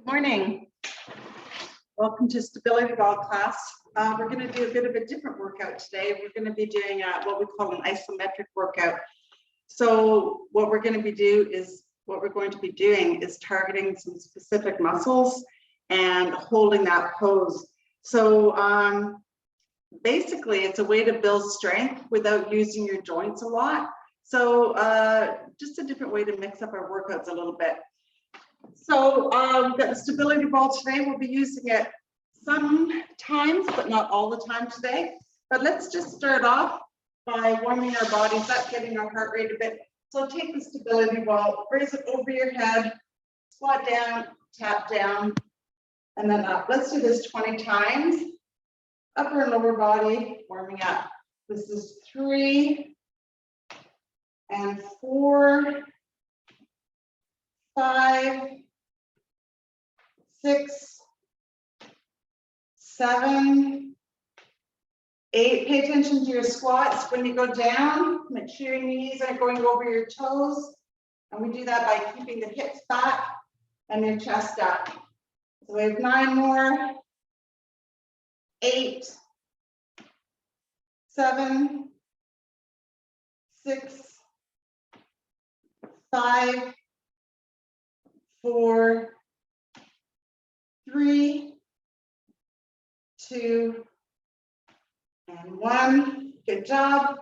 Good morning. Welcome to Stability Ball class. We're going to do a bit of a different workout today. We're going to be doing what we call an isometric workout. So what we're going to be doing is targeting some specific muscles and holding that pose. So basically, it's a way to build strength without using your joints a lot. So just a different way to mix up our workouts a little bit. So we've got the stability ball today. We'll be using it sometimes, but not all the time today. But let's just start off by warming our bodies up, getting our heart rate a bit. So take the stability ball, raise it over your head, squat down, tap down, and then up. Let's do this 20 times. Upper and lower body warming up. This is 3 and 4, 5, 6, 7, 8. Pay attention to your squats. When you go down, make sure your knees are going over your toes. And we do that by keeping the hips back and your chest up. So we have 9 more. 8, 7, 6, 5, 4, 3, 2, and 1. Good job.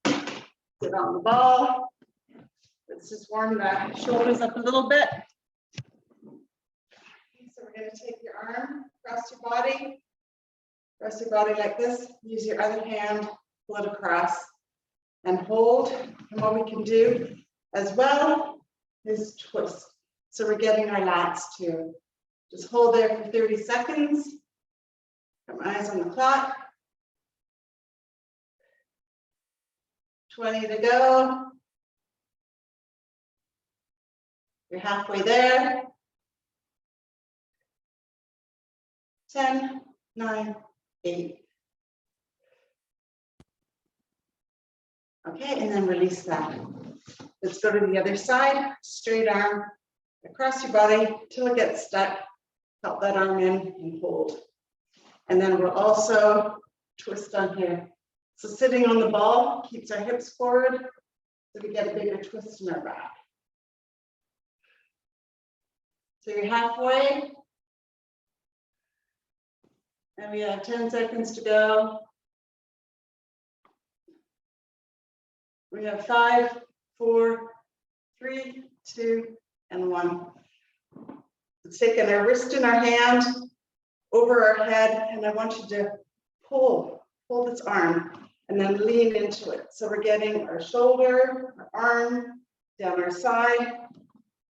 Sit on the ball. Let's just warm the shoulders up a little bit. Okay, so we're going to take your arm across your body. Press your body like this. Use your other hand, pull it across, and hold. And what we can do as well is twist. So we're getting our lats too. Just hold there for 30 seconds. Got my eyes on the clock. 20 to go. You're halfway there. 10, 9, 8. Okay, and then release that. Let's go to the other side. Straight arm across your body till it gets stuck. Help that arm in and hold. And then we'll also twist on here. So sitting on the ball keeps our hips forward so we get a bigger twist in our back. So you're halfway. And we have 10 seconds to go. We have 5, 4, 3, 2, and 1. Let's take our wrist in our hand over our head, and I want you to pull this arm and then lean into it. So we're getting our shoulder, our arm, down our side.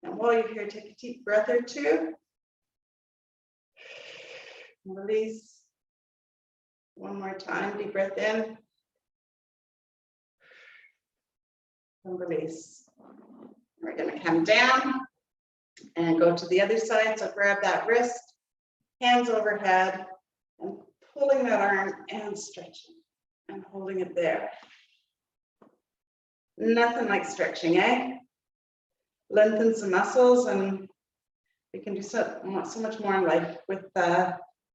And while you're here, take a deep breath or two. Release. One more time, deep breath in. And release. We're going to come down and go to the other side. So grab that wrist, hands overhead, and pulling that arm and stretching and holding it there. Nothing like stretching, eh? Lengthen some muscles, and we can do so much more in life with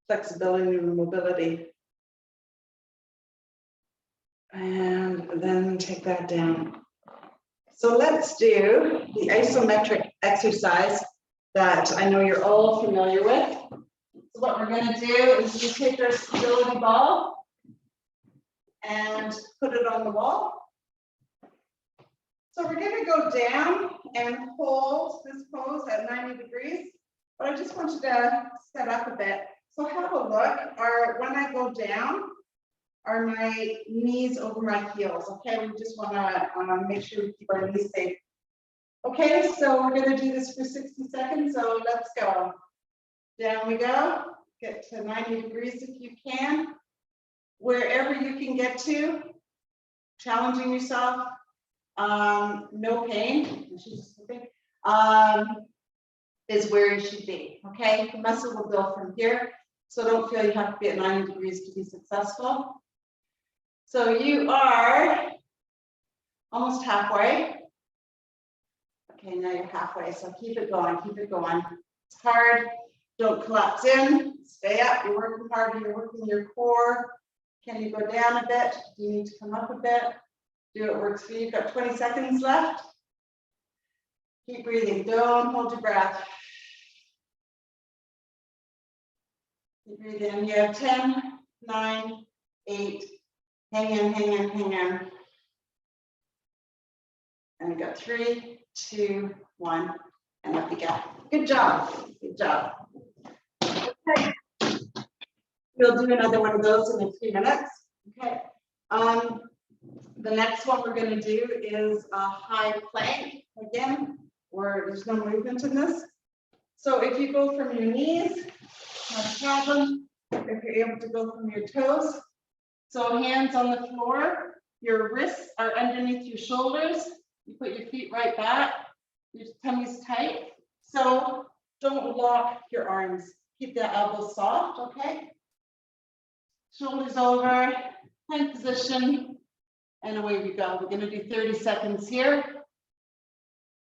flexibility and mobility. And then take that down. So let's do the isometric exercise that I know you're all familiar with. So what we're going to do is we take our stability ball and put it on the wall. So we're going to go down and hold this pose at 90 degrees, but I just want you to set up a bit. So have a look. When I go down, are my knees over my heels? Okay, we just want to make sure we keep our knees safe. Okay, so we're going to do this for 60 seconds. So let's go. Down we go. Get to 90 degrees if you can. Wherever you can get to, challenging yourself. No pain. Is where you should be. Okay, the muscle will build from here. So don't feel you have to be at 90 degrees to be successful. So you are almost halfway. Okay, now you're halfway. So keep it going, keep it going. It's hard. Don't collapse in, stay up. You're working hard, you're working your core. Can you go down a bit? Do you need to come up a bit? Do what works for you. You've got 20 seconds left. Keep breathing. Don't hold your breath. Keep breathing. You have 10, 9, 8. Hang in, hang in, hang in. And we got 3, 2, 1, and up you go. Good job. Good job. Okay. We'll do another one of those in a few minutes. Okay. The next one we're going to do is a high plank. Again, where there's no movement in this. So if you go from your knees, not a problem. If you're able to go from your toes. So hands on the floor, your wrists are underneath your shoulders. You put your feet right back, your tummy's tight. So don't lock your arms. Keep the elbows soft, okay? Shoulders over, plank position, and away we go. We're gonna do 30 seconds here.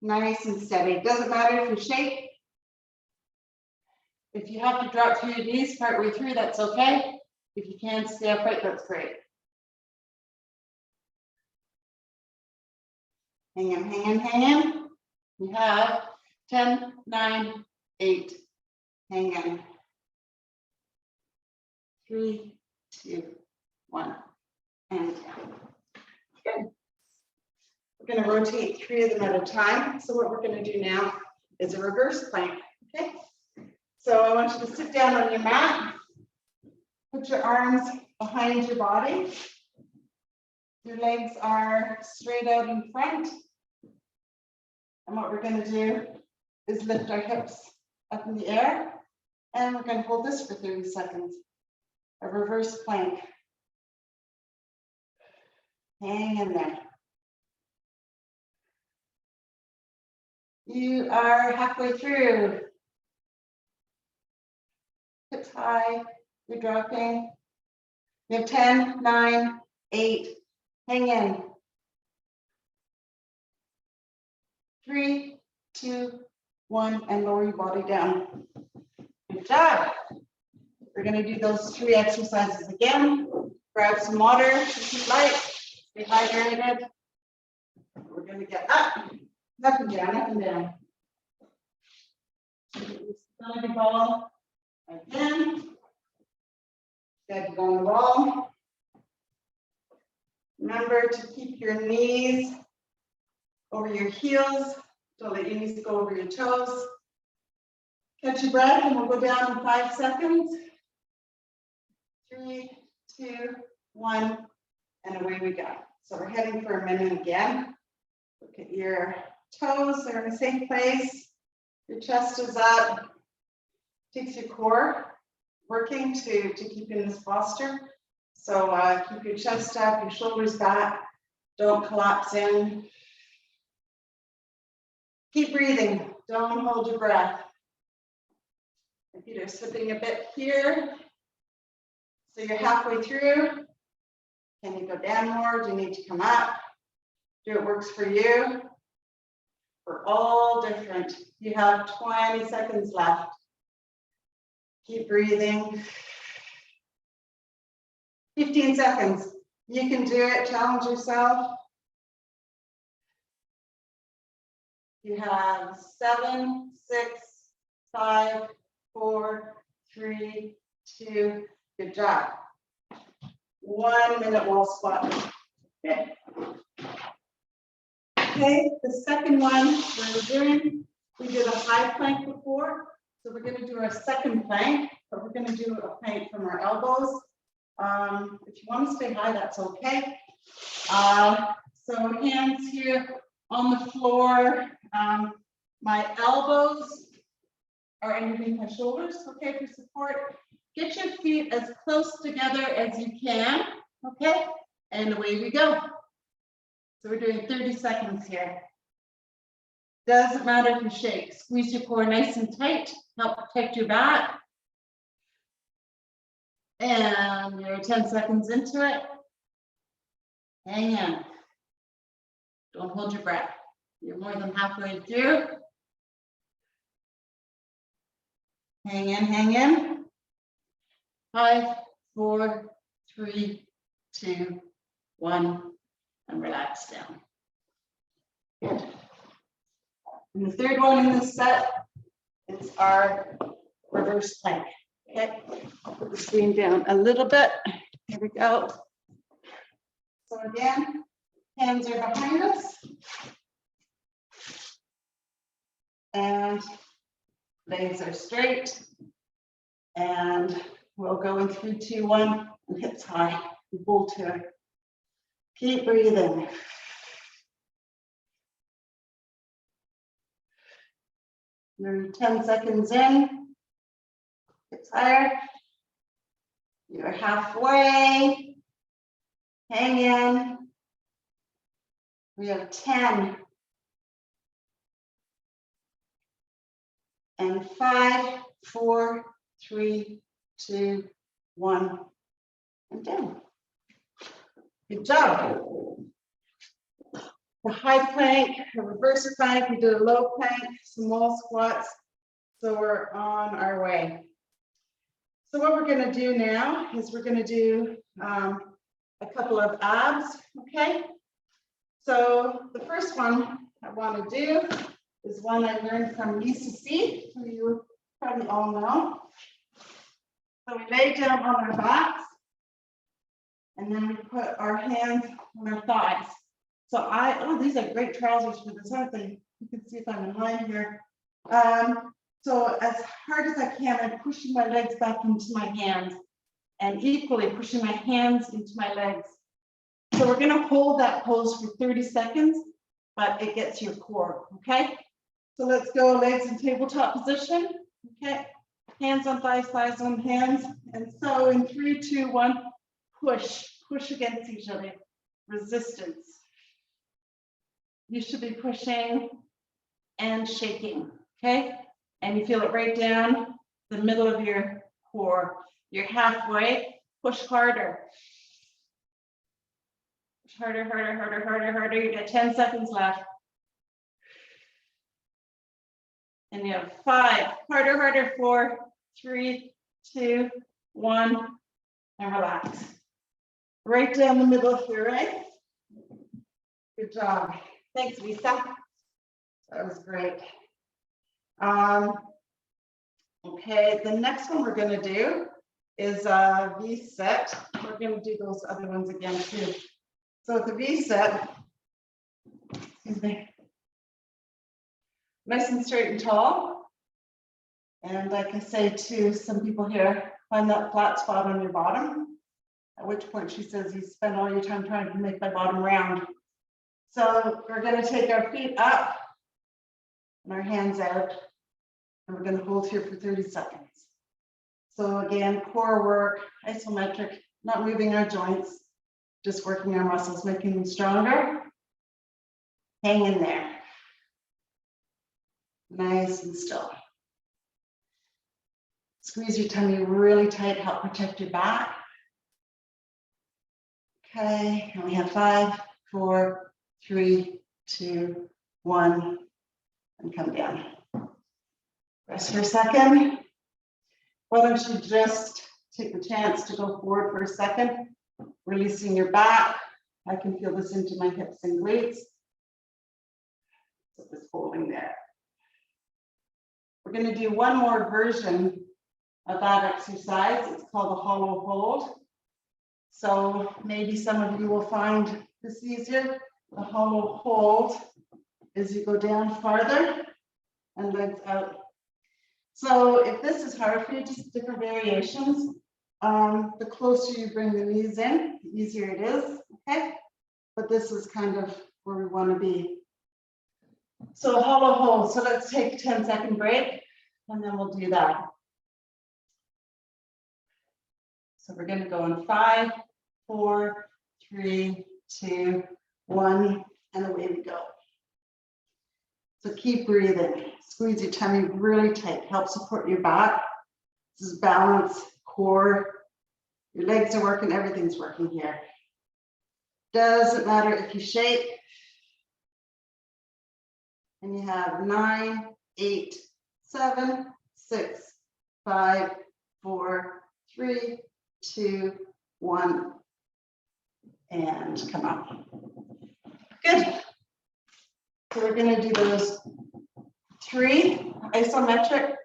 Nice and steady. Doesn't matter if you shake. If you have to drop to your knees partway through, that's okay. If you can stay upright, that's great. Hang in, hang in, hang in. You have 10, 9, 8. Hang in. 3, 2, 1. And good. We're going to rotate 3 of them at a time. So what we're going to do now is a reverse plank. Okay. So I want you to sit down on your mat. Put your arms behind your body. Your legs are straight out in front. And what we're going to do is lift our hips up in the air. And we're going to hold this for 30 seconds. A reverse plank. Hang in there. You are halfway through. Hips high. You're dropping. You have 10, 9, 8. Hang in. 3, 2, 1, and lower your body down. Good job. We're going to do those 3 exercises again. Grab some water if you'd like. Stay hydrated. We're going to get up and down, up and down. Belly ball again. Get on the wall. Remember to keep your knees over your heels. Don't let your knees go over your toes. Catch your breath and we'll go down in 5 seconds. 3, 2, 1, and away we go. So we're heading for a minute again. Look at your toes, they're in a safe place. Your chest is up. Takes your core working to keep in this posture. So keep your chest up, your shoulders back. Don't collapse in. Keep breathing. Don't hold your breath. Your feet are slipping a bit here. So you're halfway through. Can you go down more? Do you need to come up? Do what works for you. We're all different. You have 20 seconds left. Keep breathing. 15 seconds. You can do it. Challenge yourself. You have 7, 6, 5, 4, 3, 2. Good job. 1 minute wall squat. Okay. Okay, the second one we're doing, we did a high plank before. So we're going to do our second plank, but we're going to do a plank from our elbows. If you want to stay high, that's okay. So hands here on the floor. My elbows are underneath my shoulders, okay, for support. Get your feet as close together as you can, okay? And away we go. So we're doing 30 seconds here. Doesn't matter if you shake. Squeeze your core nice and tight. Help protect your back. And you're 10 seconds into it. Hang in. Don't hold your breath. You're more than halfway through. Hang in, hang in. 5, 4, 3, 2, 1, and relax down. Good. And the third one in this set is our reverse plank. Okay, I'll put the screen down a little bit. Here we go. So again, hands are behind us. And legs are straight. And we'll go in 3, 2, 1, and hips high. We pull to it. Keep breathing. You're 10 seconds in. Hips higher. You're halfway. Hang in. We have 10. And 5, 4, 3, 2, 1, and down. Good job. The high plank, a reverse plank, we did a low plank, some wall squats. So we're on our way. So what we're going to do now is we're going to do a couple of abs, okay? So the first one I want to do is one I learned from Lisa C, who you probably all know. So we lay down on our backs, and then we put our hands on our thighs. So these are great trousers for this, aren't they? You can see if I'm in line here. So as hard as I can, I'm pushing my legs back into my hands, and equally pushing my hands into my legs. So we're gonna hold that pose for 30 seconds, but it gets your core, okay? So let's go, legs in tabletop position, okay? Hands on thighs, thighs on hands. And so in 3, 2, 1, push against each other. Resistance. You should be pushing and shaking, okay? And you feel it right down the middle of your core. You're halfway, push harder. Push harder, harder, harder, harder, harder. You got 10 seconds left. And you have 5, harder, harder, 4, 3, 2, 1, and relax. Right down the middle here, right? Good job. Thanks, Lisa. That was great. Okay, the next one we're going to do is a V-set. We're going to do those other ones again too. So the V-set, excuse me, nice and straight and tall. And like I say to some people here, find that flat spot on your bottom, at which point she says, you spend all your time trying to make my bottom round. So we're going to take our feet up and our hands out, and we're going to hold here for 30 seconds. So again, core work, isometric, not moving our joints, just working our muscles, making them stronger. Hang in there. Nice and still. Squeeze your tummy really tight, help protect your back. Okay, and we have 5, 4, 3, 2, 1, and come down. Rest for a second. Why don't you just take the chance to go forward for a second, releasing your back. I can feel this into my hips and glutes. So just holding there. We're going to do one more version of that exercise. It's called a hollow hold. So maybe some of you will find this easier. The hollow hold is you go down farther and legs out. So if this is hard for you, just different variations. The closer you bring the knees in, the easier it is, okay? But this is kind of where we want to be. So hollow hold. So let's take a 10-second break, and then we'll do that. So we're going to go in 5, 4, 3, 2, 1, and away we go. So keep breathing. Squeeze your tummy really tight. Help support your back. This is balance, core. Your legs are working. Everything's working here. Doesn't matter if you shake. And you have 9, 8, 7, 6, 5, 4, 3, 2, 1, and come up. Good. So we're going to do those 3 isometric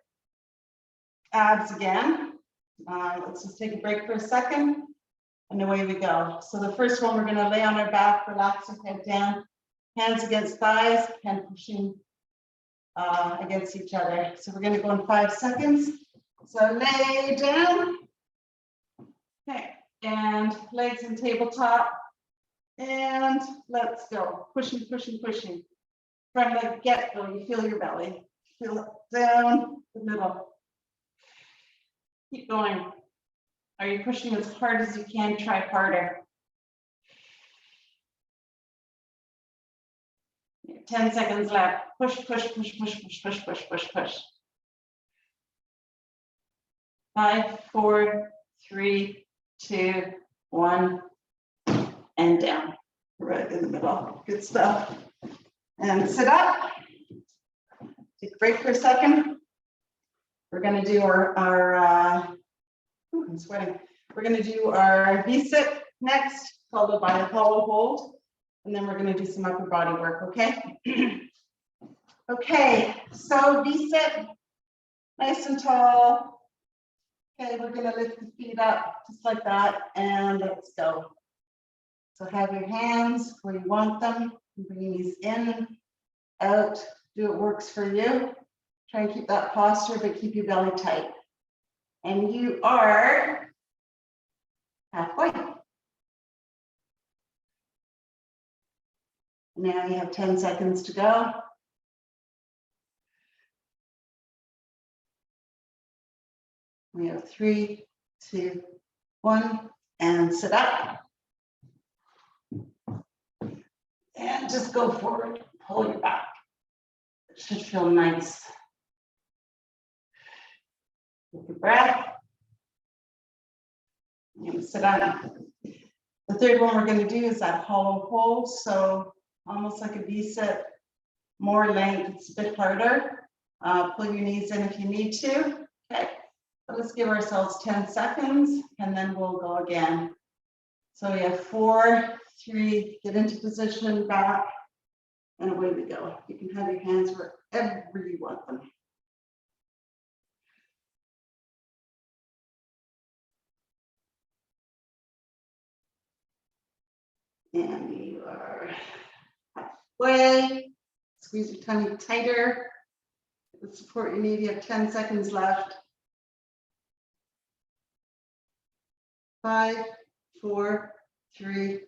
abs again. Let's just take a break for a second, and away we go. So the first one, we're going to lay on our back, relax our head down, hands against thighs, and pushing against each other. So we're going to go in 5 seconds. So lay down. Okay, and legs in tabletop. And let's go. Pushing, pushing, pushing. From the get-go, you feel your belly. Feel it down the middle. Keep going. Are you pushing as hard as you can? Try harder. 10 seconds left. Push, push, push, push, push, push, push, push, push. 5, 4, 3, 2, 1, and down. Right in the middle. Good stuff. And sit up. Take a break for a second. We're going to do I'm sweating. We're going to do our V-sit next, followed by a hollow hold. And then we're going to do some upper body work, okay? Okay, so V-sit, nice and tall. Okay, we're going to lift the feet up just like that, and let's go. So have your hands where you want them. Bring your knees in, out, do what works for you. Try and keep that posture, but keep your belly tight. And you are halfway. Now you have 10 seconds to go. We have 3, 2, 1, and sit up. And just go forward, pull your back. It should feel nice. Take a breath. And sit down. The third one we're going to do is that hollow hold. So almost like a V-sit, more length, it's a bit harder. Pull your knees in if you need to. Okay, so let's give ourselves 10 seconds and then we'll go again. So we have 4, 3, get into position, back, and away we go. You can have your hands wherever you want them. And you are halfway. Squeeze your tummy tighter. The support you need. You have 10 seconds left. 5, 4, 3,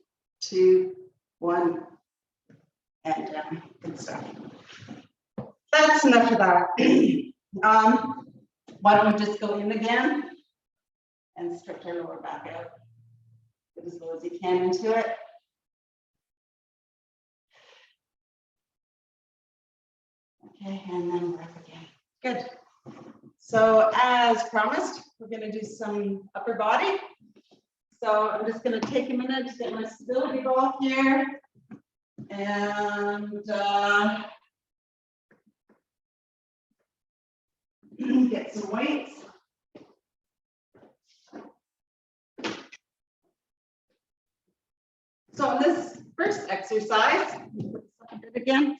2, 1, and down. Good stuff. That's enough of that. Why don't we just go in again and stretch our lower back out. Get as low as you can into it. Okay, and then we're up again. Good. So as promised, we're going to do some upper body. So I'm just going to take a minute to get my stability ball here and get some weights. So in this first exercise, again,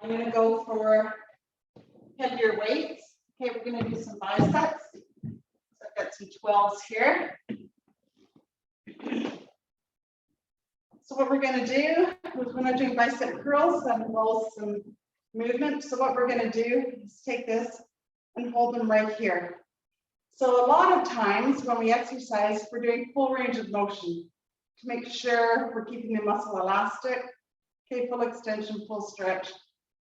I'm going to go for heavier weights. Okay, we're going to do some biceps. So I've got some 12s here. So what we're going to do is we're not doing bicep curls, that involves some movement. So what we're going to do is take this and hold them right here. So a lot of times when we exercise, we're doing full range of motion to make sure we're keeping the muscle elastic. Okay, full extension, full stretch,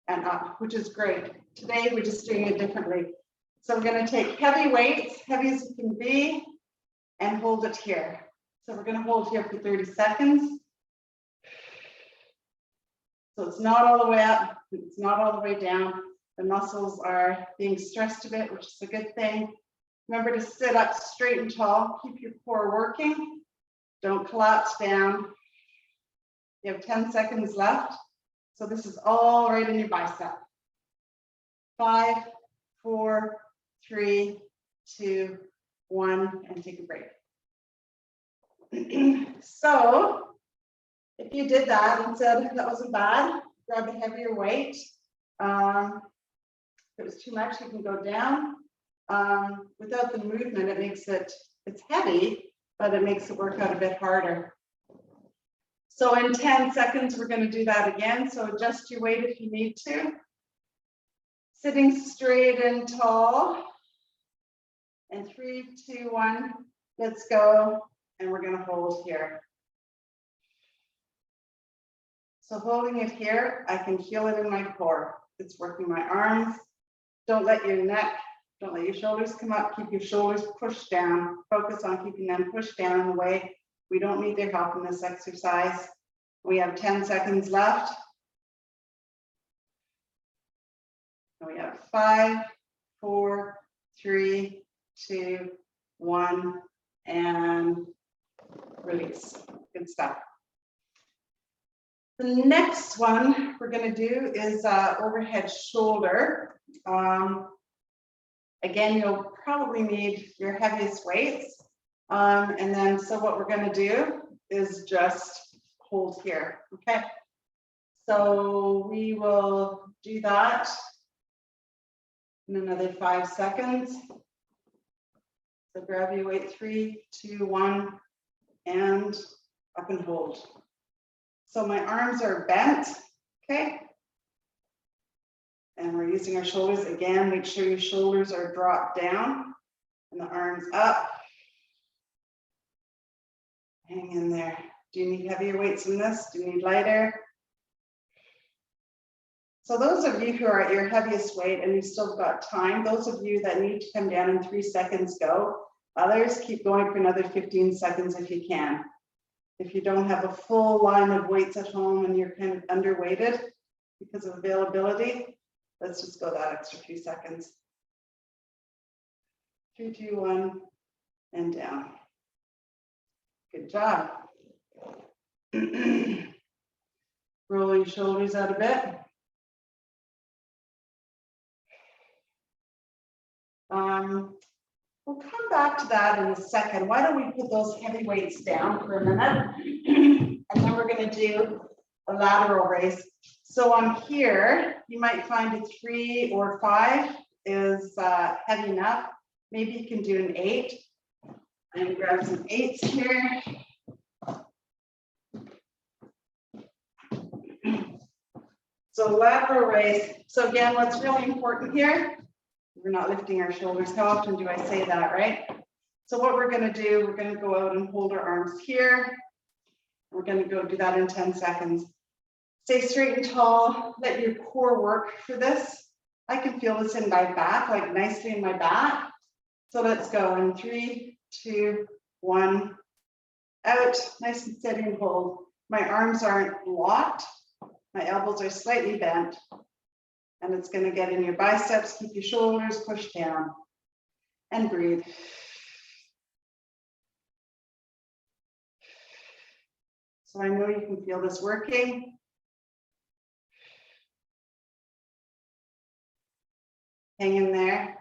and up, which is great. Today, we're just doing it differently. So I'm going to take heavy weights, heavy as it can be, and hold it here. So we're going to hold here for 30 seconds. So it's not all the way up, it's not all the way down. The muscles are being stressed a bit, which is a good thing. Remember to sit up straight and tall, keep your core working. Don't collapse down. You have 10 seconds left. So this is all right in your bicep. 5, 4, 3, 2, 1, and take a break. So if you did that and said that wasn't bad, grab a heavier weight. If it was too much, you can go down. Without the movement, it makes it, it's heavy, but it makes the workout a bit harder. So in 10 seconds, we're going to do that again. So adjust your weight if you need to. Sitting straight and tall. And 3, 2, 1, let's go. And we're going to hold here. So holding it here, I can feel it in my core. It's working my arms. Don't let your neck, don't let your shoulders come up. Keep your shoulders pushed down. Focus on keeping them pushed down in the way. We don't need their help in this exercise. We have 10 seconds left. And we have 5, 4, 3, 2, 1, and release. Good stuff. The next one we're going to do is overhead shoulder. Again, you'll probably need your heaviest weights. And then, so what we're going to do is just hold here. Okay. So we will do that in another 5 seconds. So grab your weight, 3, 2, 1, and up and hold. So my arms are bent, okay? And we're using our shoulders again. Make sure your shoulders are dropped down and the arms up. Hang in there. Do you need heavier weights than this? Do you need lighter? So those of you who are at your heaviest weight and you've still got time, those of you that need to come down in 3 seconds, go. Others, keep going for another 15 seconds if you can. If you don't have a full line of weights at home and you're kind of underweighted because of availability, let's just go that extra few seconds. 3, 2, 1, and down. Good job. Rolling shoulders out a bit. We'll come back to that in a second. Why don't we put those heavy weights down for a minute? And then we're going to do a lateral raise. So on here, you might find a 3 or 5 is heavy enough. Maybe you can do an 8. I'm going to grab some 8s here. So lateral raise. So again, what's really important here, we're not lifting our shoulders. How often do I say that, right? So what we're going to do, we're going to go out and hold our arms here. We're going to go do that in 10 seconds. Stay straight and tall. Let your core work for this. I can feel this in my back, like nicely in my back. So let's go in 3, 2, 1. Out, nice and steady and hold. My arms aren't locked. My elbows are slightly bent. And it's going to get in your biceps. Keep your shoulders pushed down. And breathe. So I know you can feel this working. Hang in there.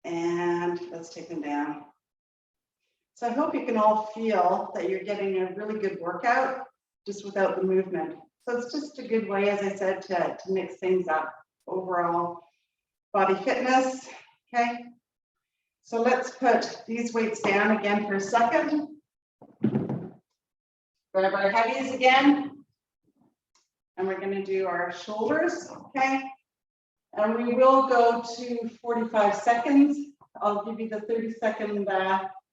And let's take them down. So I hope you can all feel that you're getting a really good workout just without the movement. So it's just a good way, as I said, to mix things up. Overall body fitness, okay? So let's put these weights down again for a second. Grab our heavies again. And we're gonna do our shoulders, okay? And we will go to 45 seconds. I'll give you the 30-second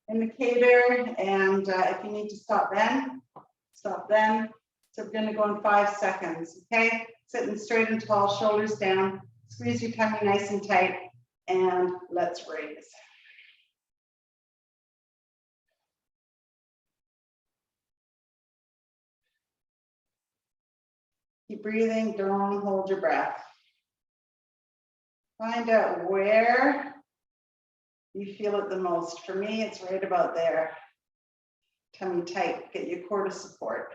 indicator, and if you need to stop then, stop then. So we're going to go in 5 seconds, okay? Sitting straight and tall, shoulders down, squeeze your tummy nice and tight, and let's raise. Keep breathing, don't hold your breath. Find out where you feel it the most. For me, it's right about there. Tummy tight, get your core to support.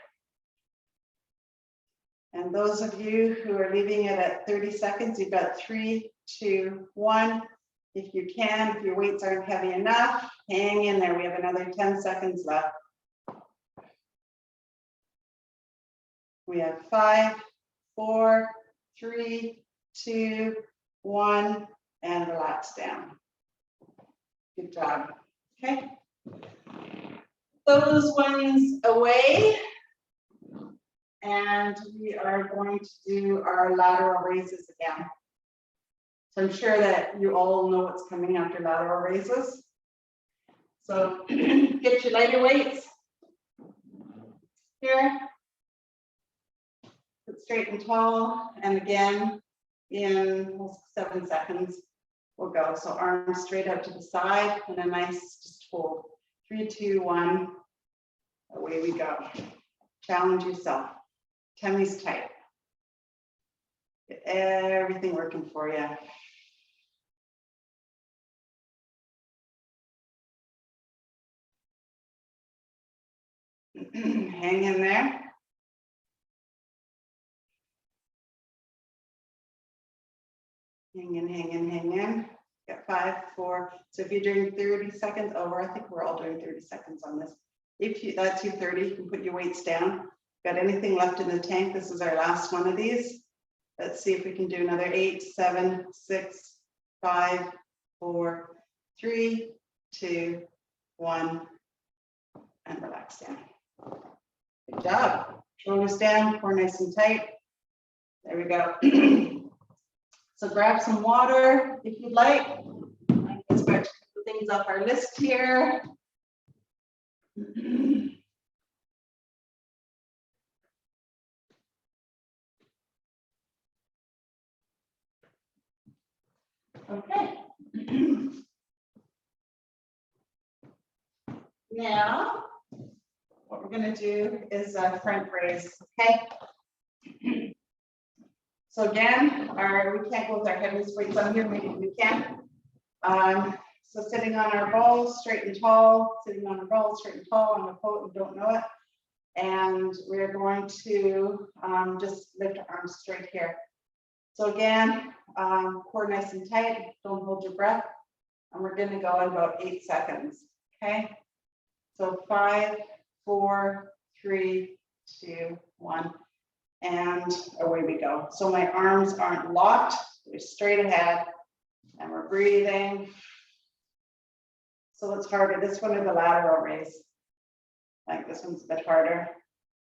And those of you who are leaving it at 30 seconds, you've got 3, 2, 1. If you can, if your weights aren't heavy enough, hang in there. We have another 10 seconds left. We have 5, 4, 3, 2, 1, and relax down. Good job. Okay. Those ones away. And we are going to do our lateral raises again. So I'm sure that you all know what's coming after lateral raises. So get your lighter weights here. Sit straight and tall. And again, in 7 seconds, we'll go. So arms straight out to the side and a nice just hold. 3, 2, 1. Away we go. Challenge yourself. Tummy's tight. Get everything working for you. Hang in there. Hang in, hang in, hang in. Got 5, 4. So if you're doing 30 seconds over, I think we're all doing 30 seconds on this. If that's your 30, you can put your weights down. Got anything left in the tank? This is our last one of these. Let's see if we can do another 8, 7, 6, 5, 4, 3, 2, 1, and relax down. Good job. Shoulders down, core nice and tight. There we go. So grab some water if you'd like. Let's scratch things off our list here. Okay. Now, what we're going to do is a front raise, okay? So again, we can't go with our heaviest weights on here, maybe we can. So sitting on our balls, straight and tall, sitting on our balls, straight and tall on the coat, and don't know it. And we're going to just lift our arms straight here. So again, core nice and tight, don't hold your breath. And we're going to go in about 8 seconds, okay? So 5, 4, 3, 2, 1, and away we go. So my arms aren't locked, they're straight ahead, and we're breathing. So what's harder, this one or the lateral raise? Like this one's a bit harder.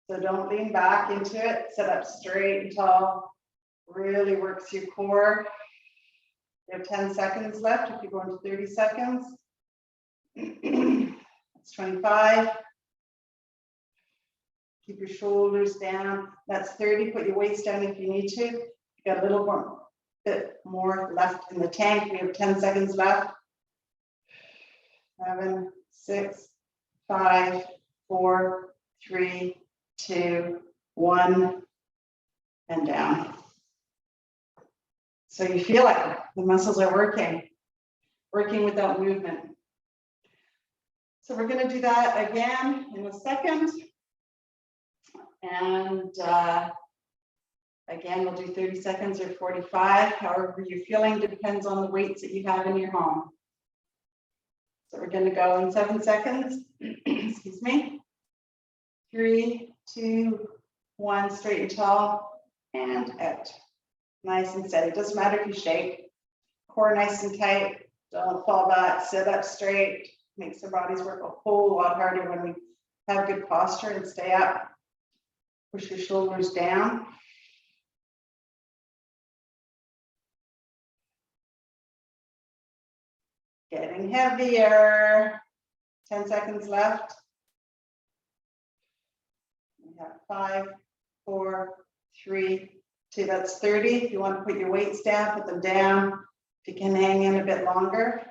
So don't lean back into it, sit up straight and tall, really works your core. You have 10 seconds left if you go into 30 seconds. It's 25. Keep your shoulders down. That's 30. Put your weights down if you need to. You got a little bit more left in the tank. We have 10 seconds left. 7, 6, 5, 4, 3, 2, 1, and down. So you feel it. The muscles are working without movement. So we're going to do that again in a second. And again, we'll do 30 seconds or 45. However you're feeling, depends on the weights that you have in your home. So we're going to go in 7 seconds. Excuse me. 3, 2, 1, straight and tall, and out. Nice and steady. Doesn't matter if you shake. Core nice and tight. Don't fall back. Sit up straight. Makes our bodies work a whole lot harder when we have good posture and stay up. Push your shoulders down. Getting heavier. 10 seconds left. We have 5, 4, 3, 2. That's 30. If you want to put your weights down, put them down. If you can hang in a bit longer.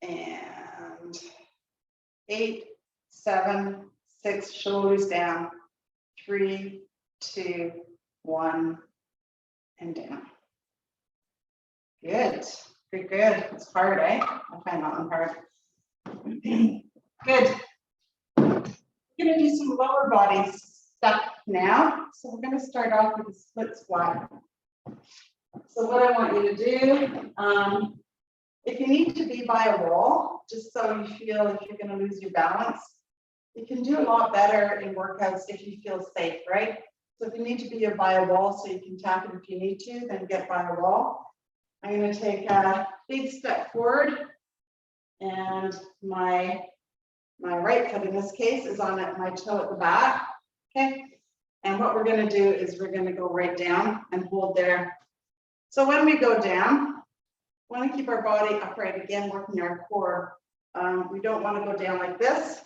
And 8, 7, 6, shoulders down. 3, 2, 1, and down. Good. Good, good. It's hard, eh? I find that one hard. Good. We're gonna do some lower bodies. stuck now. So we're going to start off with a split squat. So what I want you to do, if you need to be by a wall, just so you feel if you're going to lose your balance, you can do a lot better in workouts if you feel safe, right? So if you need to be by a wall so you can tap it if you need to, then get by a wall. I'm going to take a big step forward, and my right foot in this case is on my toe at the back, okay? And what we're going to do is we're going to go right down and hold there. So when we go down, we want to keep our body upright, again, working our core. We don't want to go down like this.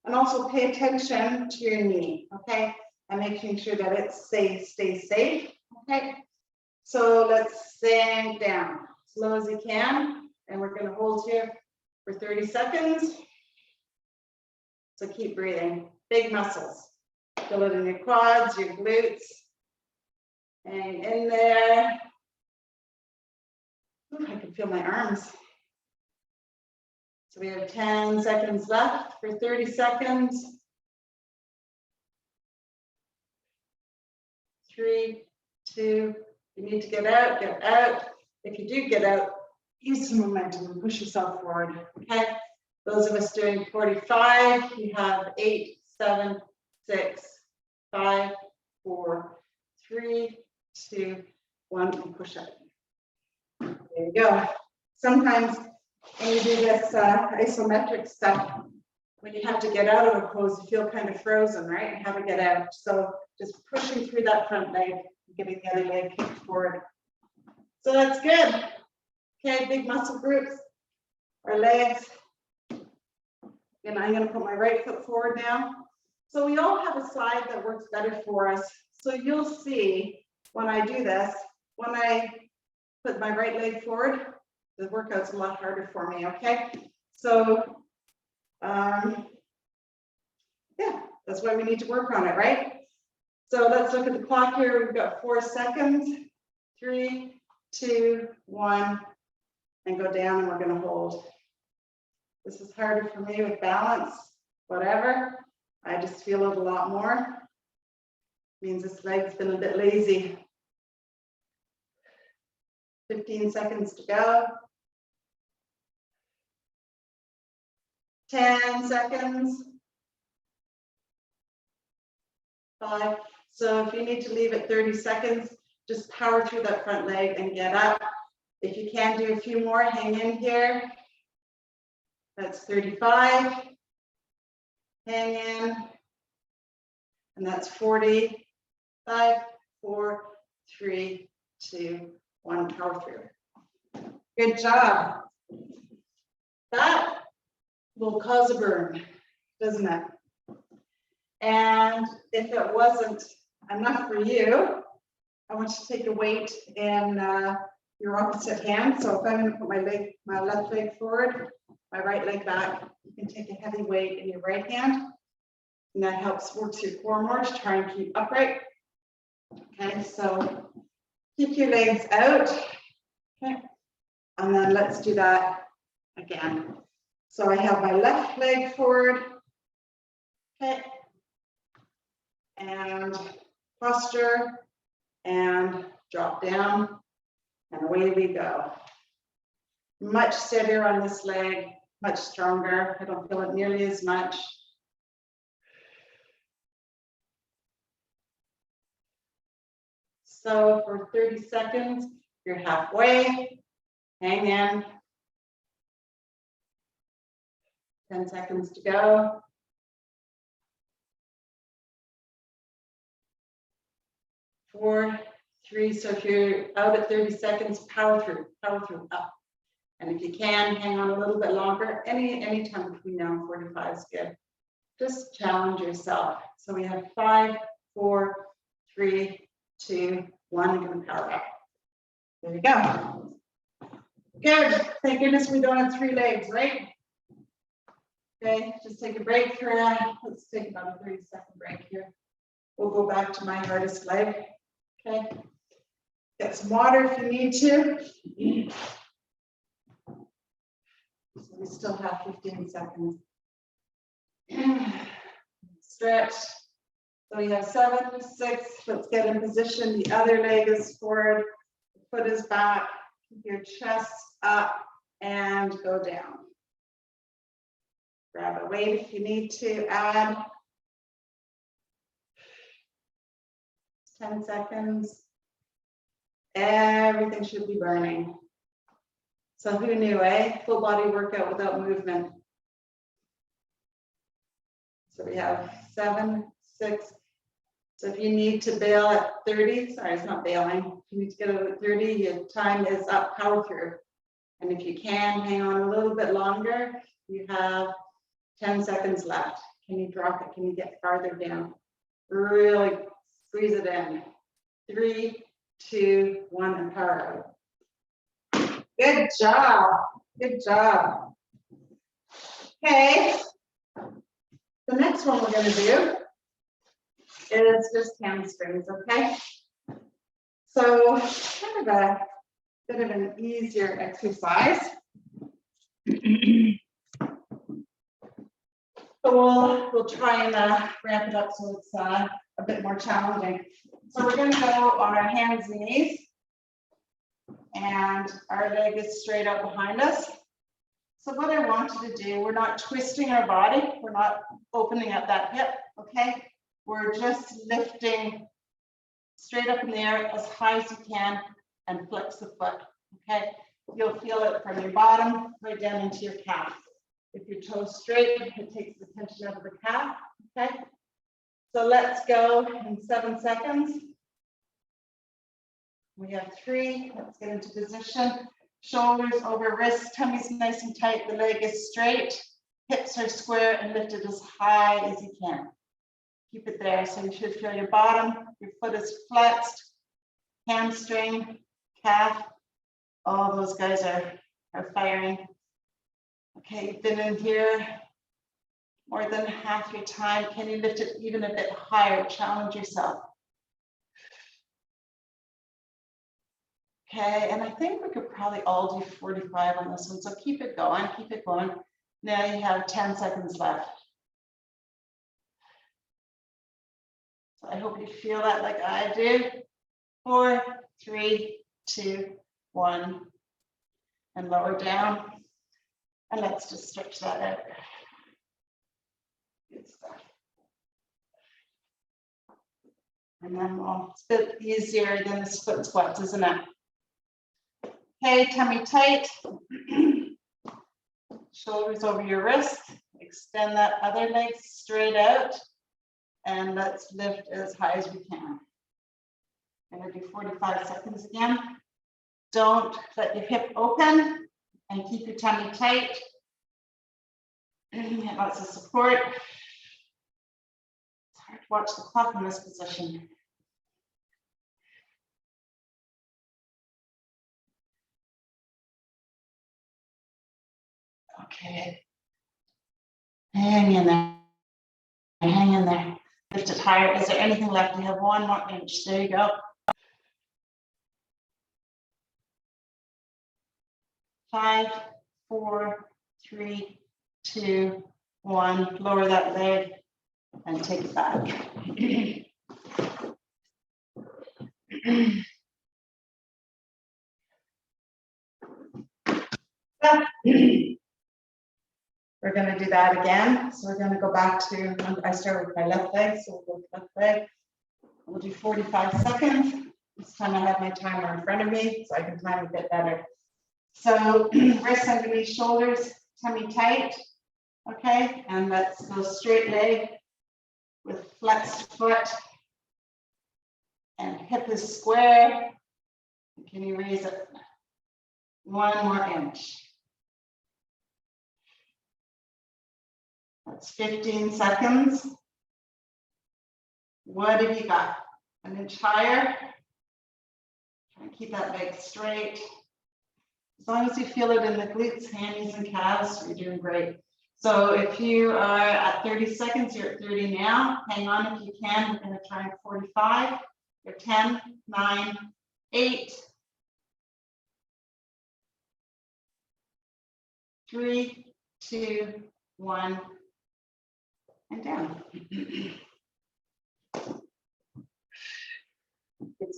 And also pay attention to your knee, okay? And making sure that it stays safe, okay? So let's sink down as low as you can. And we're going to hold here for 30 seconds. So keep breathing. Big muscles. Feel it in your quads, your glutes. Hang in there. Ooh, I can feel my arms. So we have 10 seconds left for 30 seconds. 3, 2, you need to get out, get out. If you do get out, use some momentum and push yourself forward, okay? Those of us doing 45, you have 8, 7, 6, 5, 4, 3, 2, 1, and push up. There you go. Sometimes when you do this isometric stuff, when you have to get out of a pose, you feel kind of frozen, right? And how to get out. So just pushing through that front leg, getting the other leg kicked forward. So that's good. Okay, big muscle groups, our legs. And I'm going to put my right foot forward now. So we all have a side that works better for us. So you'll see when I do this, when I put my right leg forward, the workout's a lot harder for me, okay? So, yeah, that's why we need to work on it, right? So let's look at the clock here. We've got 4 seconds. 3, 2, 1, and go down, and we're going to hold. This is harder for me with balance, whatever. I just feel it a lot more. Means this leg's been a bit lazy. 15 seconds to go. 10 seconds. 5. So if you need to leave at 30 seconds, just power through that front leg and get up. If you can do a few more, hang in here. That's 35. Hang in. And that's 40. 5, 4, 3, 2, 1. Power through. Good job. That will cause a burn, doesn't it? And if it wasn't enough for you, I want you to take a weight in your opposite hand. So if I'm going to put my left leg forward, my right leg back, you can take a heavy weight in your right hand. And that helps work your core more to try and keep upright. Okay, so keep your legs out. Okay, and then let's do that again. So I have my left leg forward. Okay, and posture, and drop down, and away we go. Much steadier on this leg, much stronger. I don't feel it nearly as much. So for 30 seconds, you're halfway. Hang in. 10 seconds to go. 4, 3. So if you're out at 30 seconds, power through up. And if you can, hang on a little bit longer. Any time between now and 45 is good. Just challenge yourself. So we have 5, 4, 3, 2, 1. I'm going to power up. There we go. Good. Thank goodness we don't have 3 legs, right? Okay, just take a break for, let's take about a 30-second break here. We'll go back to my hardest leg. Okay. Get some water if you need to. So we still have 15 seconds. Stretch. So you have 7, 6, let's get in position. The other leg is forward, foot is back, keep your chest up and go down. Grab a weight if you need to add. 10 seconds. Everything should be burning. So who knew, eh? Full body workout without movement. So we have 7, 6. So if you need to bail at 30, sorry, it's not bailing. If you need to get over 30, your time is up, power through. And if you can, hang on a little bit longer. You have 10 seconds left. Can you drop it? Can you get farther down? Really squeeze it in. 3, 2, 1, and power out. Good job. Good job. Okay. The next one we're going to do is just hamstrings, okay? So kind of a bit of an easier exercise. So we'll try and ramp it up so it's a bit more challenging. So we're going to go on our hands and knees, and our leg is straight out behind us. So what I want you to do, we're not twisting our body, we're not opening up that hip, okay? We're just lifting straight up in the air as high as you can and flex the foot, okay? You'll feel it from your bottom right down into your calf. If your toes straight, it takes the tension out of the calf, okay? So let's go in 7 seconds. We have 3, let's get into position. Shoulders over wrists, tummy's nice and tight, the leg is straight, hips are square and lifted as high as you can. Keep it there, so you should feel your bottom, your foot is flexed, hamstring, calf, all those guys are firing. Okay, you've been in here more than half your time. Can you lift it even a bit higher? Challenge yourself. Okay, and I think we could probably all do 45 on this one, so keep it going, keep it going. Now you have 10 seconds left. So I hope you feel that like I do. 4, 3, 2, 1, and lower down. And let's just stretch that out. Good stuff. And then it's a bit easier than the split squats, isn't it? Okay, tummy tight. Shoulders over your wrist. Extend that other leg straight out. And let's lift as high as we can. I'm going to do 45 seconds again. Don't let your hip open and keep your tummy tight. Get lots of support. It's hard to watch the clock in this position. Okay. Hang in there. Hang in there. Lift it higher. Is there anything left? You have 1 more inch. There you go. 5, 4, 3, 2, 1. Lower that leg and take it back. We're going to do that again. So we're going to go back to, I start with my left leg, so we'll go left leg. We'll do 45 seconds. This time I have my timer in front of me, so I can time a bit better. So wrists underneath shoulders, tummy tight. Okay, and let's go straight leg with flexed foot. And hip is square. Can you raise it 1 more inch? That's 15 seconds. What have you got? 1 inch higher. Try and keep that leg straight. As long as you feel it in the glutes, hammies, and calves, you're doing great. So if you are at 30 seconds, you're at 30 now. Hang on if you can. We're going to try 45. You're 10, 9, 8, 3, 2, 1, and down.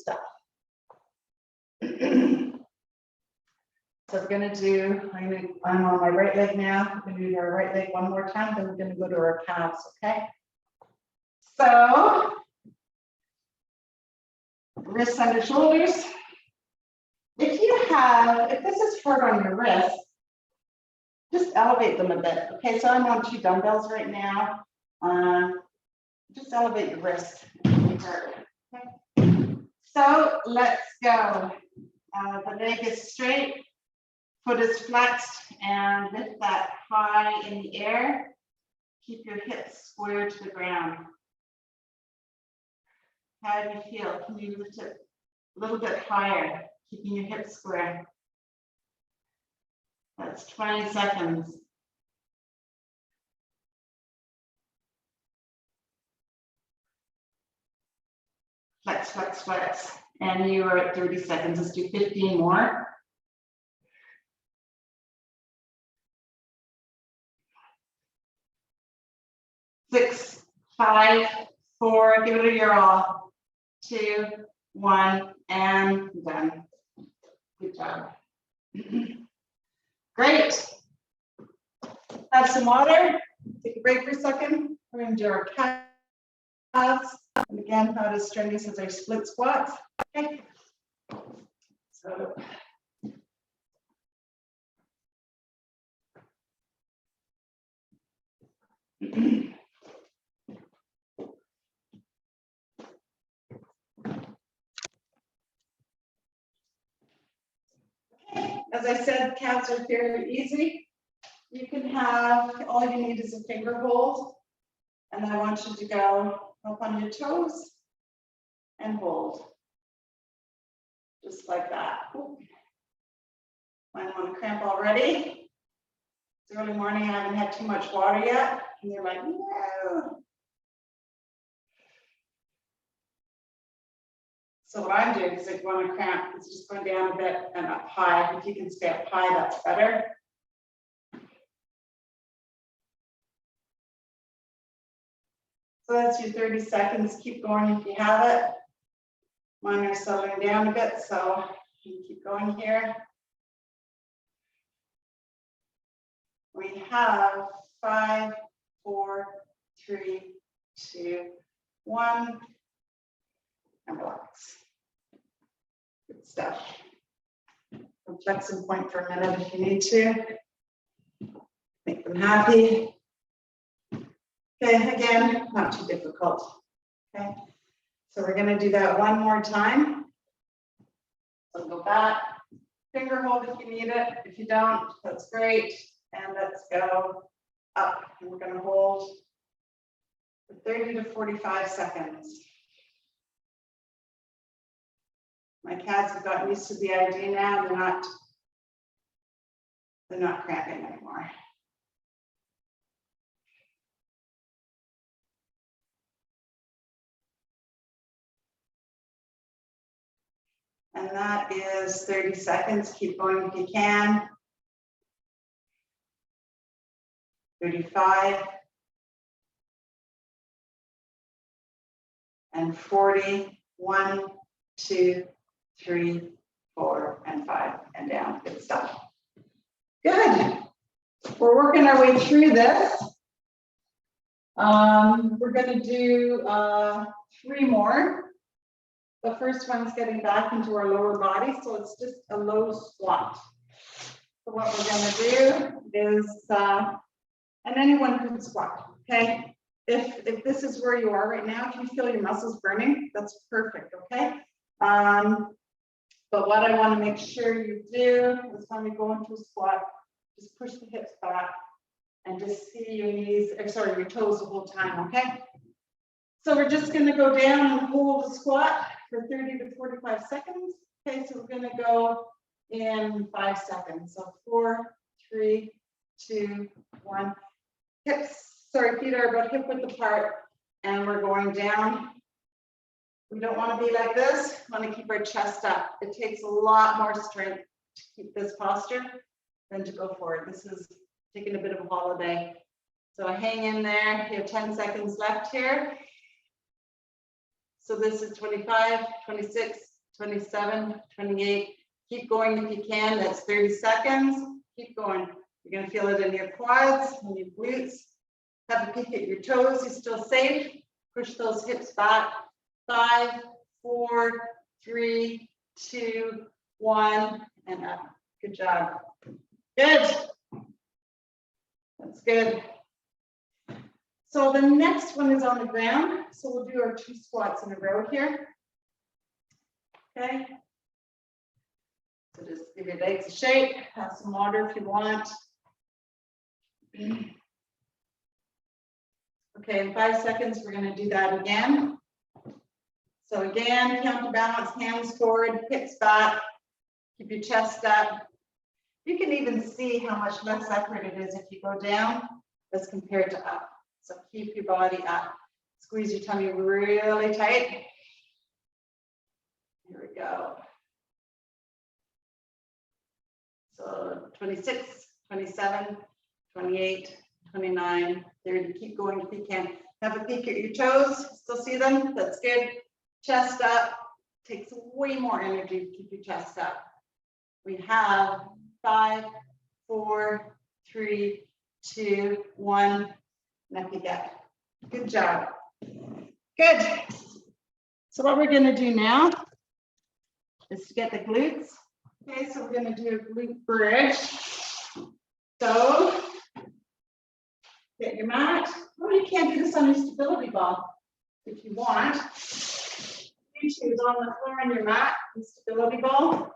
stuff. So we're gonna do, I'm on my right leg now. We're gonna do our right leg one more time, then we're gonna go to our calves, okay? So, wrists under shoulders. If this is hard on your wrist, just elevate them a bit. Okay, so I'm on 2 dumbbells right now. Just elevate your wrist. Okay. So let's go. The leg is straight, foot is flexed, and lift that high in the air. Keep your hips square to the ground. How do you feel? Can you lift it a little bit higher, keeping your hips square? That's 20 seconds. Flex, flex, flex. And you are at 30 seconds. Let's do 15 more. 6, 5, 4, give it your all. 2, 1, and done. Good job. Great. Have some water. Take a break for a second. We're going to do our calves. And again, not as strenuous as our split squats. Okay. So. As I said, calves are fairly easy. You can have, all you need is a finger hold. And I want you to go up on your toes and hold. Just like that. Might want to cramp already. It's early morning, I haven't had too much water yet. And you're like, no. So what I'm doing is if you want to cramp, it's just going down a bit and up high. If you can stay up high, that's better. So that's your 30 seconds. Keep going if you have it. Mine are settling down a bit, so you keep going here. We have 5, 4, 3, 2, 1, and relax. Good stuff. Flex and point for a minute if you need to. Make them happy. Okay, again, not too difficult. Okay, so we're going to do that one more time. So go back, finger hold if you need it. If you don't, that's great. And let's go up. And we're going to hold for 30 to 45 seconds. My calves have gotten used to the idea now. They're not cramping anymore. And that is 30 seconds. Keep going if you can. 35. And 40. 1, 2, 3, 4, and 5, and down. Good stuff. Good. We're working our way through this. We're going to do 3 more. The first one's getting back into our lower body, so it's just a low squat. So what we're going to do is, and anyone can squat, okay? If this is where you are right now, if you feel your muscles burning, that's perfect, okay? But what I want to make sure you do is when we go into a squat, just push the hips back and just see your knees, or sorry, your toes the whole time, okay? So we're just going to go down and hold the squat for 30 to 45 seconds. Okay, so we're going to go in 5 seconds. So 4, 3, 2, 1. Feet are about hip width apart, and we're going down. We don't want to be like this. We want to keep our chest up. It takes a lot more strength to keep this posture than to go forward. This is taking a bit of a holiday. So hang in there. You have 10 seconds left here. So this is 25, 26, 27, 28. Keep going if you can. That's 30 seconds. Keep going. You're going to feel it in your quads and your glutes. Have a peek at your toes. You're still safe. Push those hips back. 5, 4, 3, 2, 1, and up. Good job. Good. That's good. So the next one is on the ground. So we'll do our 2 squats in a row here. Okay. So just give your legs a shake. Have some water if you want. Okay, in 5 seconds, we're going to do that again. So again, counterbalance, hands forward, hips back. Keep your chest up. You can even see how much less effort it is if you go down as compared to up. So keep your body up. Squeeze your tummy really tight. Here we go. So 26, 27, 28, 29, 30. Keep going if you can. Have a peek at your toes. Still see them? That's good. Chest up. Takes way more energy to keep your chest up. We have 5, 4, 3, 2, 1. And up you get. Good job. Good. So what we're going to do now is to get the glutes. Okay, so we're going to do a glute bridge. So get your mat. Oh, you can't do this on your stability ball if you want. You choose on the floor on your mat and stability ball.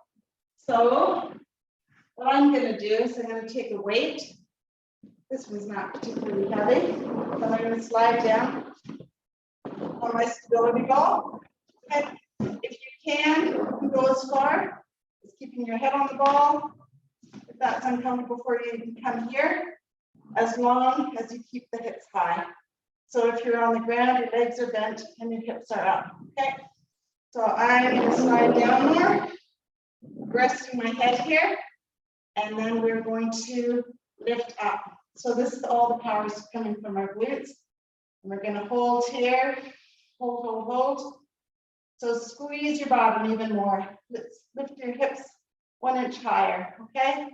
So what I'm going to do is I'm going to take a weight. This one's not particularly heavy. So I'm going to slide down on my stability ball. Okay. If you can go as far as keeping your head on the ball. If that's uncomfortable for you, you can come here as long as you keep the hips high. So if you're on the ground, your legs are bent and your hips are up. Okay. So I'm going to slide down more, resting my head here, and then we're going to lift up. So this is all the power is coming from our glutes. And we're going to hold here, hold, hold, hold. So squeeze your bottom even more. Let's lift your hips 1 inch higher, okay?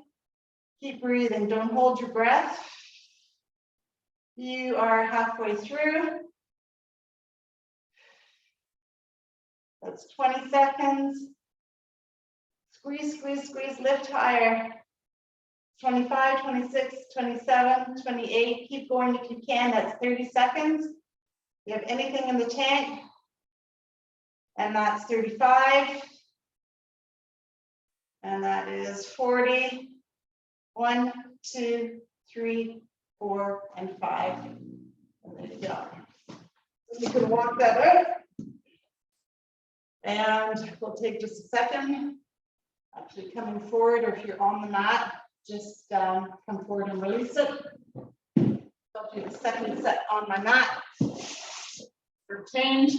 Keep breathing, don't hold your breath. You are halfway through. That's 20 seconds. Squeeze, squeeze, squeeze, lift higher. 25, 26, 27, 28. Keep going if you can. That's 30 seconds. You have anything in the tank? And that's 35. And that is 40. 1, 2, 3, 4, and 5. And there you go. You can walk that out. And we'll take just a second. Actually coming forward, or if you're on the mat, just come forward and release it. I'll do the second set on my mat for change.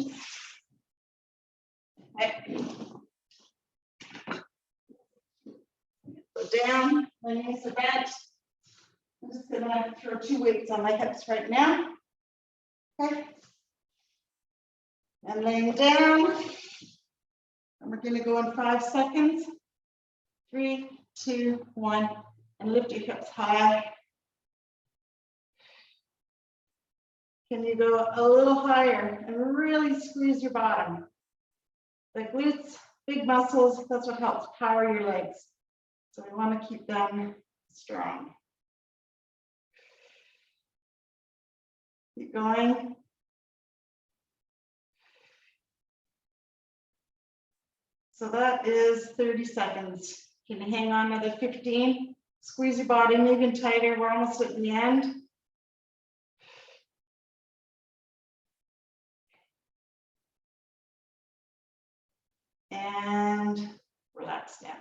Okay. Go down, my knees are bent. I'm just gonna throw 2 weights on my hips right now. Okay. And laying down. And we're gonna go in 5 seconds. 3, 2, 1, and lift your hips high. Can you go a little higher and really squeeze your bottom? The glutes, big muscles, that's what helps power your legs. So we want to keep them strong. Keep going. So that is 30 seconds. Can you hang on another 15? Squeeze your body even tighter. We're almost at the end. And relax down.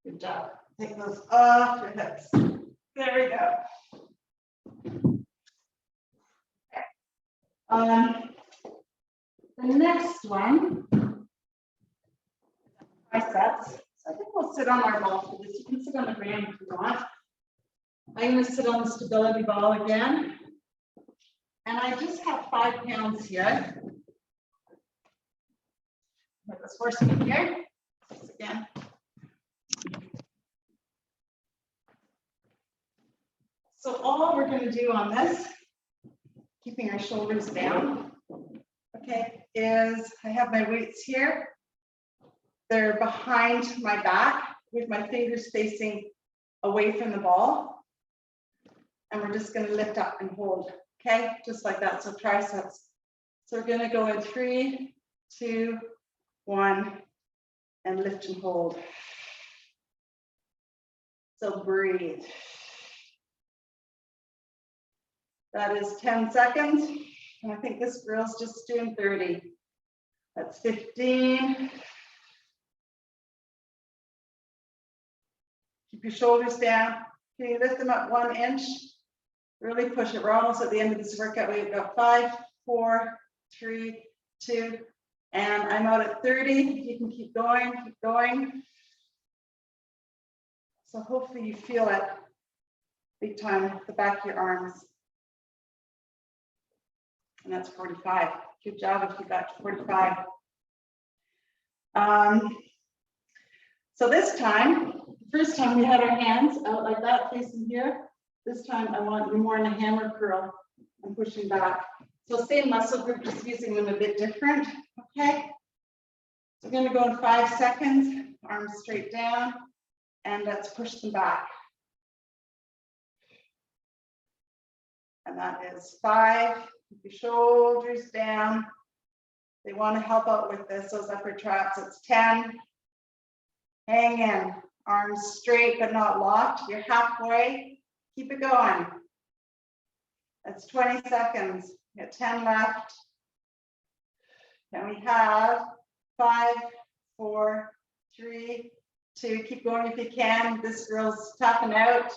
Good job. Take those off your hips. There we go. The next one, biceps. So I think we'll sit on our ball for this. You can sit on the ground if you want. I'm going to sit on the stability ball again. And I just have 5 pounds here. Put this horse in here. Once again. So all we're going to do on this, keeping our shoulders down, okay, is I have my weights here. They're behind my back with my fingers facing away from the ball. And we're just going to lift up and hold, okay, just like that. So triceps. So we're going to go in 3, 2, 1, and lift and hold. So breathe. That is 10 seconds. And I think this girl's just doing 30. That's 15. Keep your shoulders down. Can you lift them up 1 inch? Really push it. We're almost at the end of this workout. We've got 5, 4, 3, 2, and I'm out at 30. You can keep going, keep going. So hopefully you feel it big time, the back of your arms. And that's 45. Good job if you got to 45. So this time, the first time we had our hands out like that, facing here. This time I want you more in a hammer curl and pushing back. So same muscle group, just using them a bit different, okay? So we're gonna go in 5 seconds, arms straight down, and let's push them back. And that is 5, keep your shoulders down. They wanna help out with this, those upper traps, it's 10. Hang in, arms straight but not locked, you're halfway, keep it going. That's 20 seconds. We got 10 left. And we have 5, 4, 3, 2. Keep going if you can. This girl's tapping out.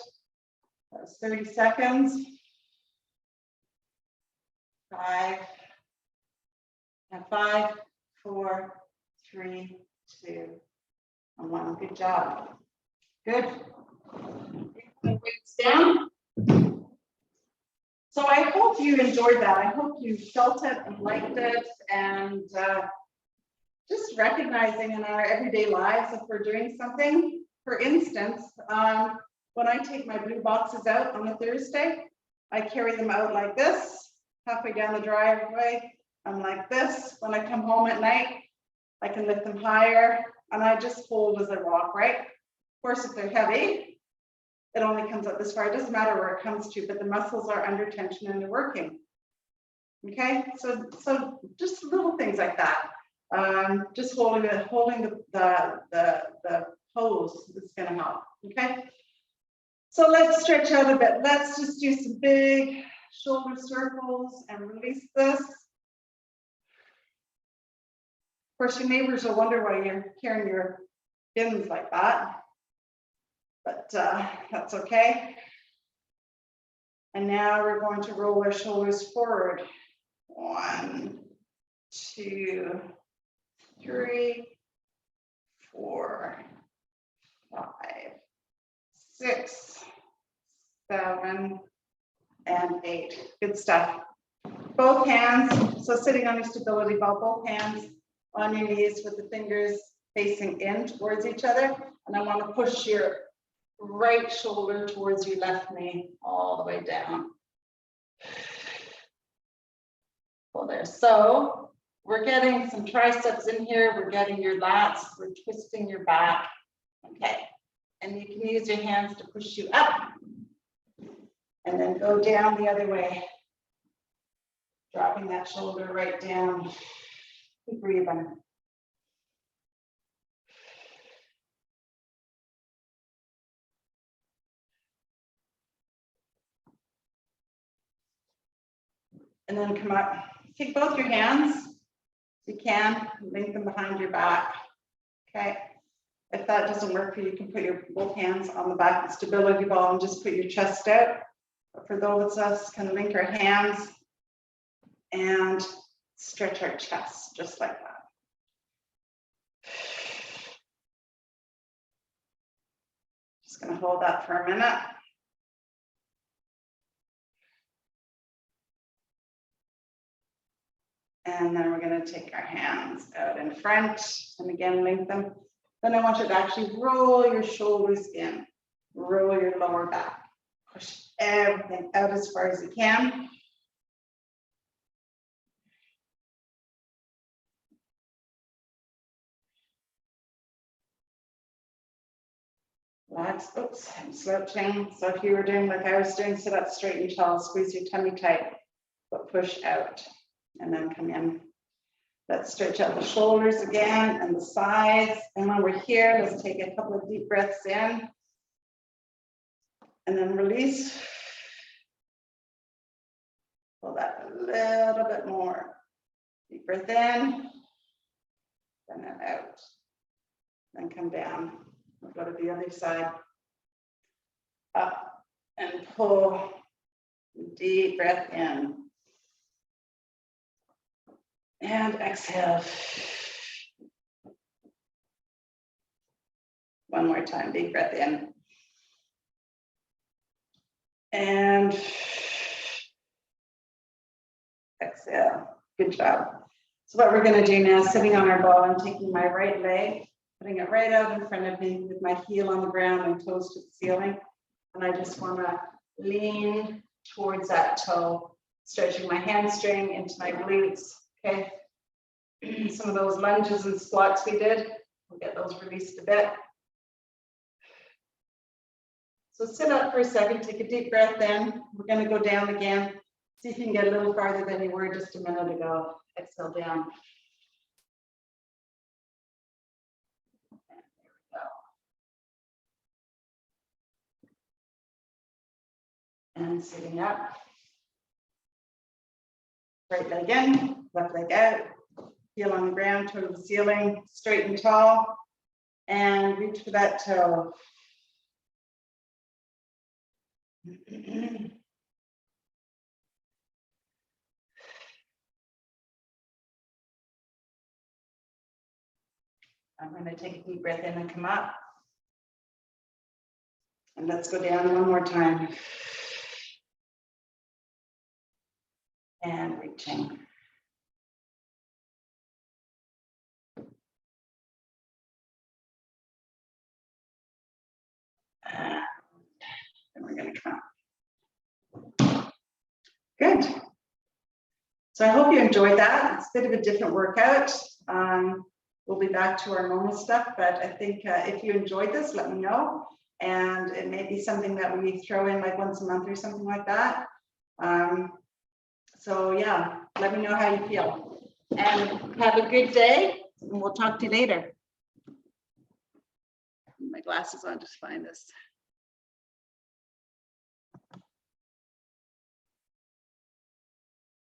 That's 30 seconds. 5, 4, 3, 2, and 1. Good job. Good. Weights down. So I hope you enjoyed that. I hope you felt it and liked it, and just recognizing in our everyday lives if we're doing something. For instance, when I take my blue boxes out on a Thursday, I carry them out like this, halfway down the driveway. I'm like this. When I come home at night, I can lift them higher, and I just hold as I walk, right? Of course, if they're heavy, it only comes up this far. It doesn't matter where it comes to, but the muscles are under tension and they're working. Okay, so just little things like that. Just holding the pose is going to help. Okay, so let's stretch out a bit. Let's just do some big shoulder circles and release this. Of course, your neighbors will wonder why you're carrying your bins like that. But that's okay. And now we're going to roll our shoulders forward. 1, 2, 3, 4, 5, 6, 7, and 8. Good stuff. Both hands, so sitting on your stability ball, both hands on your knees with the fingers facing in towards each other. And I want to push your right shoulder towards your left knee all the way down. Well, there. So we're getting some triceps in here. We're getting your lats. We're twisting your back. Okay. And you can use your hands to push you up and then go down the other way. Dropping that shoulder right down. Keep breathing. And then come up, take both your hands, if you can, link them behind your back, okay? If that doesn't work for you, you can put your both hands on the back of the stability ball and just put your chest out. But for those of us, can link our hands and stretch our chest, just like that. Just gonna hold that for a minute. And then we're going to take our hands out in front and again link them. Then I want you to actually roll your shoulders in, roll your lower back, push everything out as far as you can. Relax, oops, I'm slouching. So if you were doing like I was doing, sit up straight and tall, squeeze your tummy tight, but push out and then come in. Let's stretch out the shoulders again and the sides. And when we're here, let's take a couple of deep breaths in and then release. Pull that a little bit more. Deep breath in, then out, then come down. We'll go to the other side. Up and pull. Deep breath in. And exhale. One more time, deep breath in. And exhale. Good job. So what we're going to do now, sitting on our ball, I'm taking my right leg, putting it right out in front of me with my heel on the ground and toes to the ceiling. And I just want to lean towards that toe, stretching my hamstring into my glutes. Okay. Some of those lunges and squats we did, we'll get those released a bit. So sit up for a second, take a deep breath in. We're going to go down again. See if you can get a little farther than you were just a minute ago. Exhale down. And sitting up. Right leg in, left leg out. Heel on the ground, toe to the ceiling, straight and tall. And reach for that toe. I'm going to take a deep breath in and come up. And let's go down one more time. And reaching. And we're going to come up. Good. So I hope you enjoyed that. It's a bit of a different workout. We'll be back to our normal stuff, but I think if you enjoyed this, let me know. And it may be something that we throw in like once a month or something like that. So yeah, let me know how you feel. And have a good day, and we'll talk to you later. My glasses on, just find this.